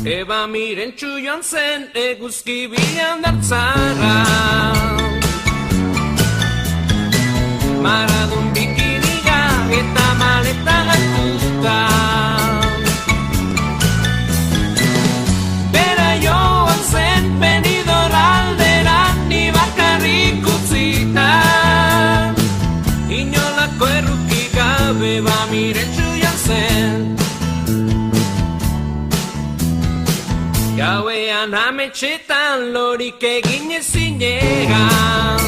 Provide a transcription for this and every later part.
Eba mirentxu joan zen eguzki bilan dartzara. Maradun bikiniga eta maleta hartuta. Bera joan zen Benidorm aldera ni bakarrik utzita. Inolako erruki gabe ba mirentxu joan zen. Gauean ametxetan lorik egin ezinegan.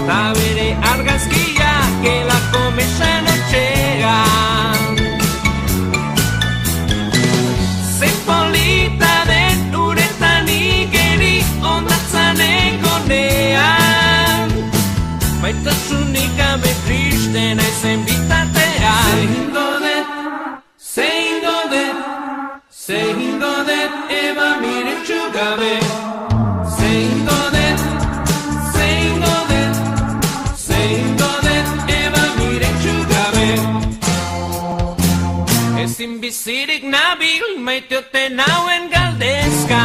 Ta bere argazkiak gelako mesan etxegan. Zein polita den uretan igeri ondatzan egonean. Baitasunik gabe triste naizen bitartean. Zein godet eba mirentxu gabe. Zein godet eba mirentxu gabe. Ezin bizirik nabil maiteote nauen galdezka.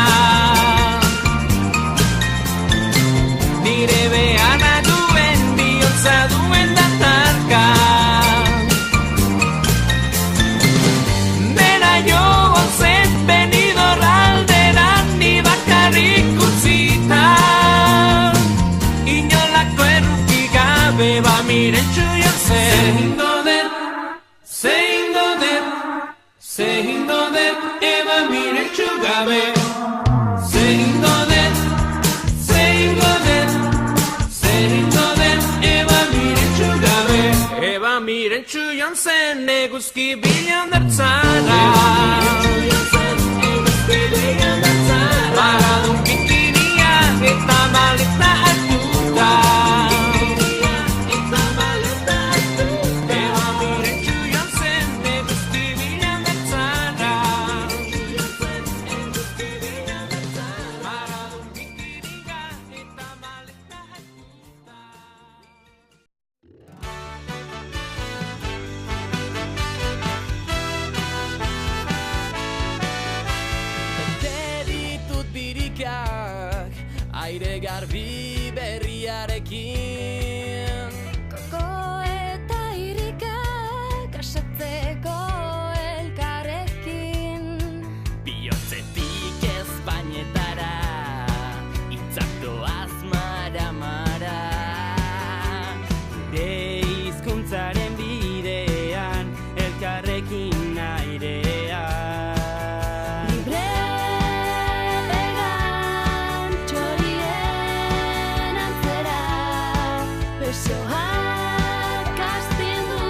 Nire behana duen bihotza duen datarka. Bera joan zen Benidorm aldera ni bakarrik utzita. Inolako erruki gabe ba mirentxu joan zen. Zein godet eba mirentxu gabe. Zein godet eba mirentxu gabe. Eba mirentxu joan zen eguzki bilan dartzara. Maradun bikinia eta maleta hartuta. Eba mirentxu joan zen eguzki bilan dartzara. Maradun bikinia eta maleta hartuta. Aire garbi berriarekin. Koko eta irikak asatzeko elkarrekin. Bihotzetik ezpainetara hitzak doaz mara-mara. Gure hizkuntzaren bidean elkarrekin airean. Besoak astindu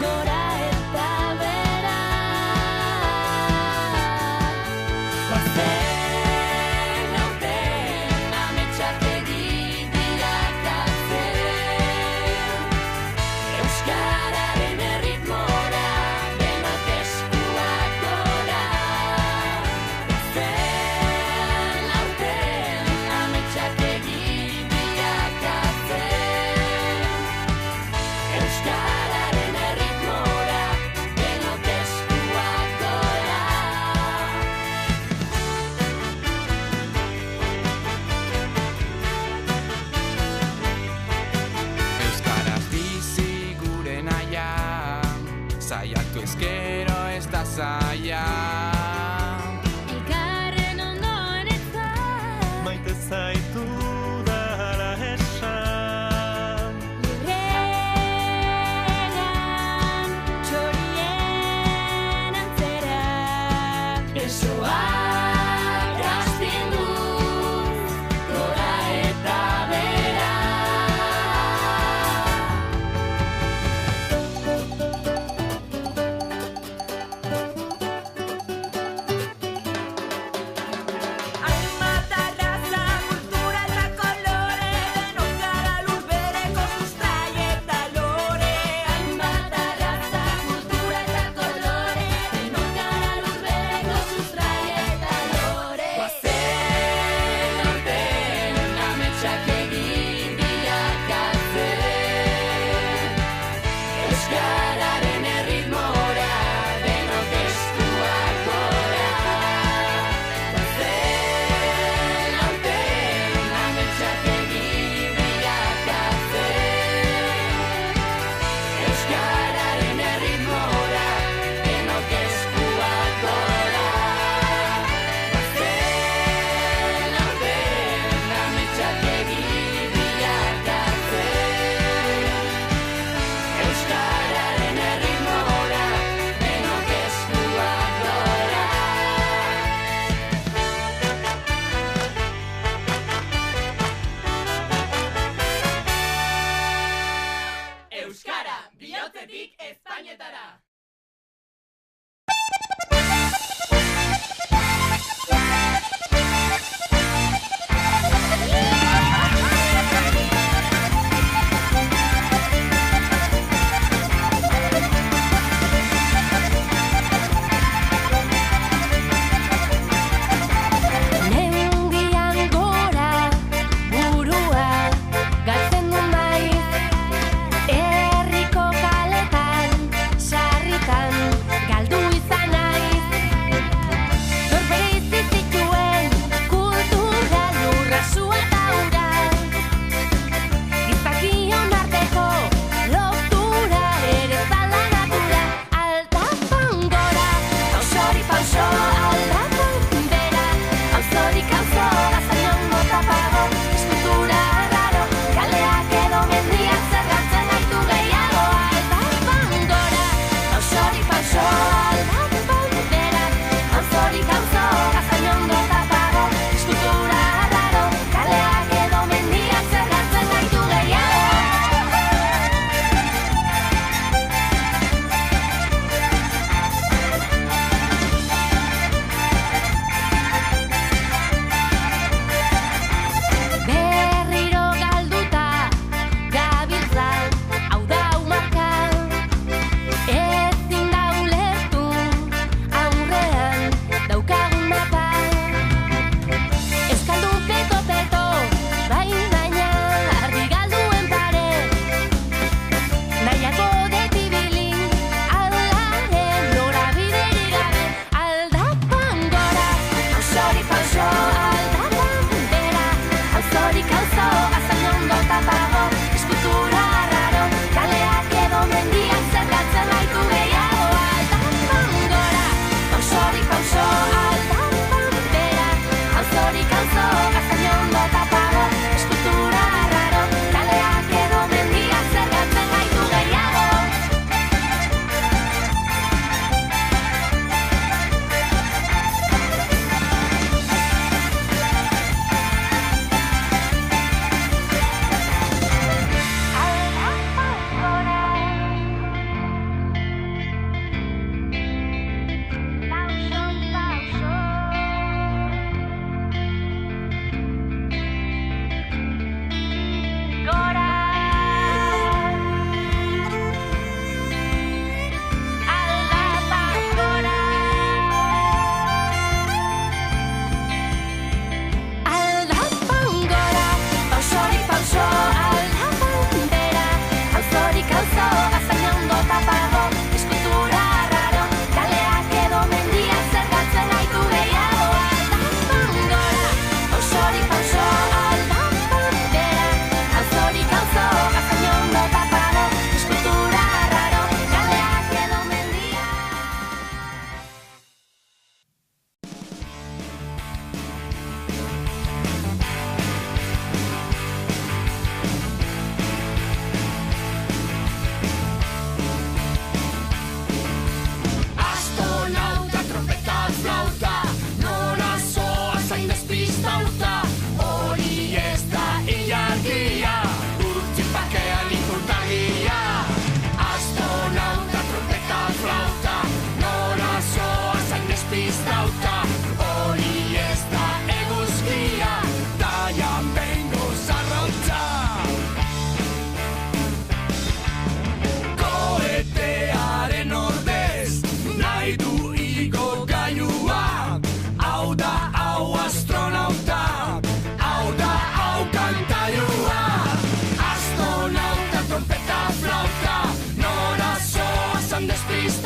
gora eta bera. Bazen aurten ametsak egin dirakatzen. Euskararen erritmora denok eskuak gora. Bazen aurten ametsak egin Euskararen erritmora denok eskuak gora. Euskaraz bizi gure naia, saiatu ezkero ez da zaila. Elkarren ondoen etzan Maite zaitu dara esan. Lurrean txorien antzera. Besoak astindu gora eta bera.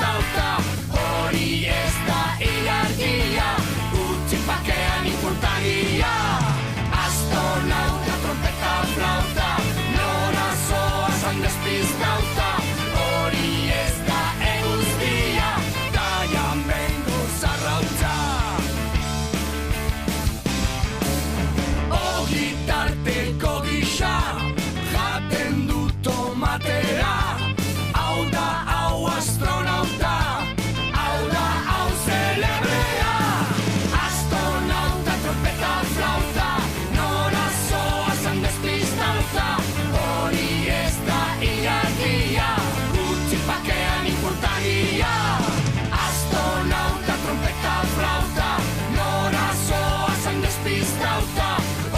despistauta. Hori ez da ilargia, utzi bakean inportagia. Astronauta, trompeta, flauta, nora zoazan despistauta. Hori ez da eguzkia, daian bengo zarrautza. Ogitarteko gisa, jaten du tomatera. Hau da hau astronauta, hau da hau celebrea. Astronauta, trompeta, flauta, nora zoazan despistauta. Hori ez da ilargia, utzi bakean inportagia. Astronauta, trompeta, flauta, nora zoazan despistauta.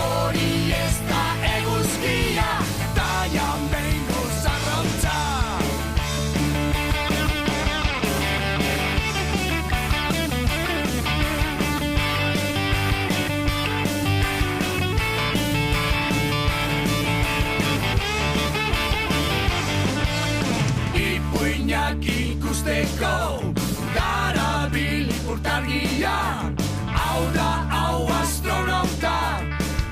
Hori ez da eguzkia, daian bengo zarrautza. Ipuinak ikusteko, darabil ipurtargia. Hau da hau astronauta,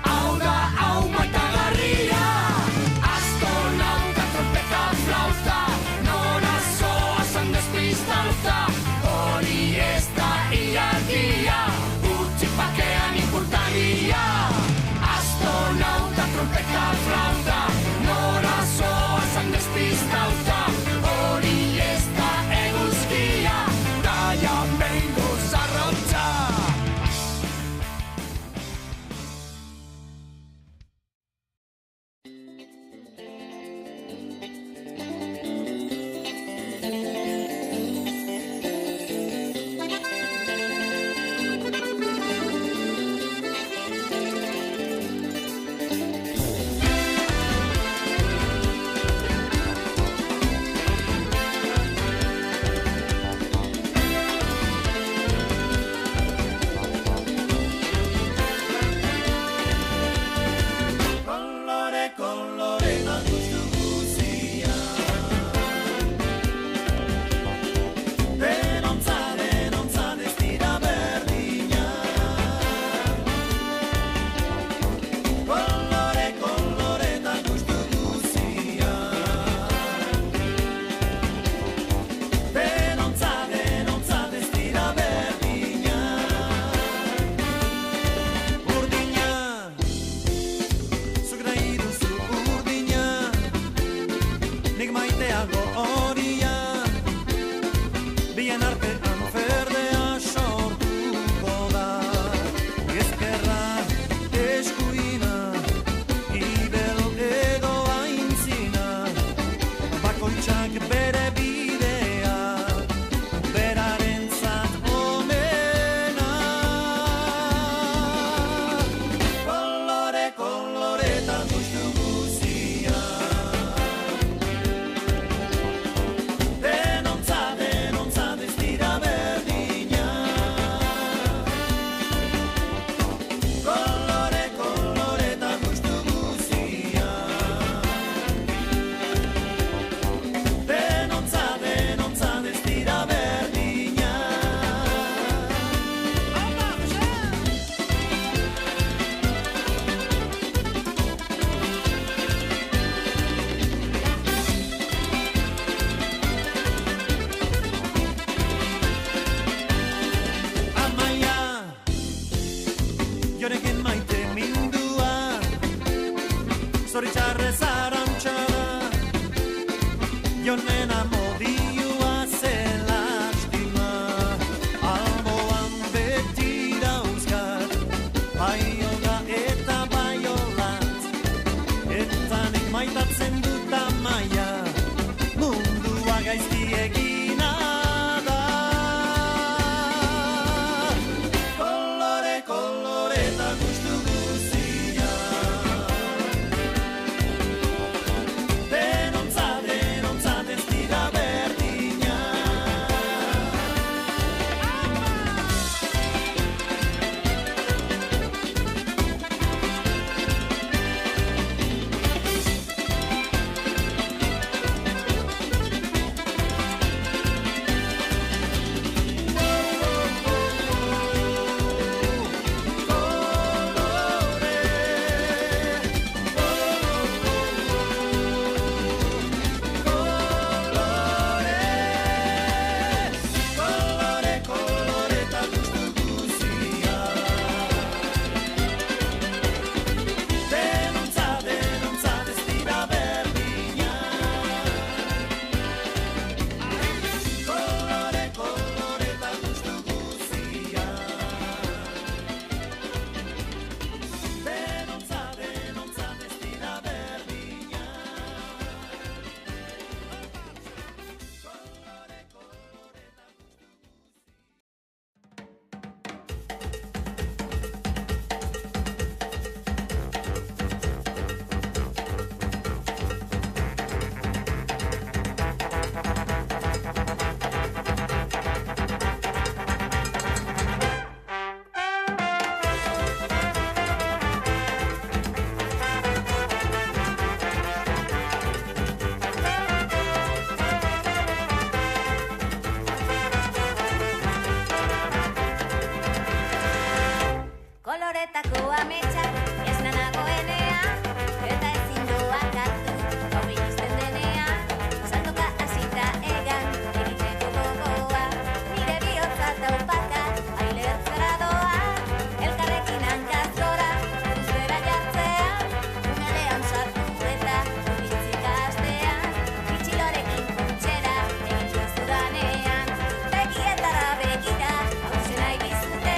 hau da hau maitagarria. Astronauta, trompeta, flauta, nora zoazan despistauta. Hori ez da ilargia, utzi bakean inportagia. Astronauta, trompeta, flauta, nora zoazan despistauta. Hori ez da eguzkia, daian bengo zarrautza. Denontzat ez dira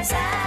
zara.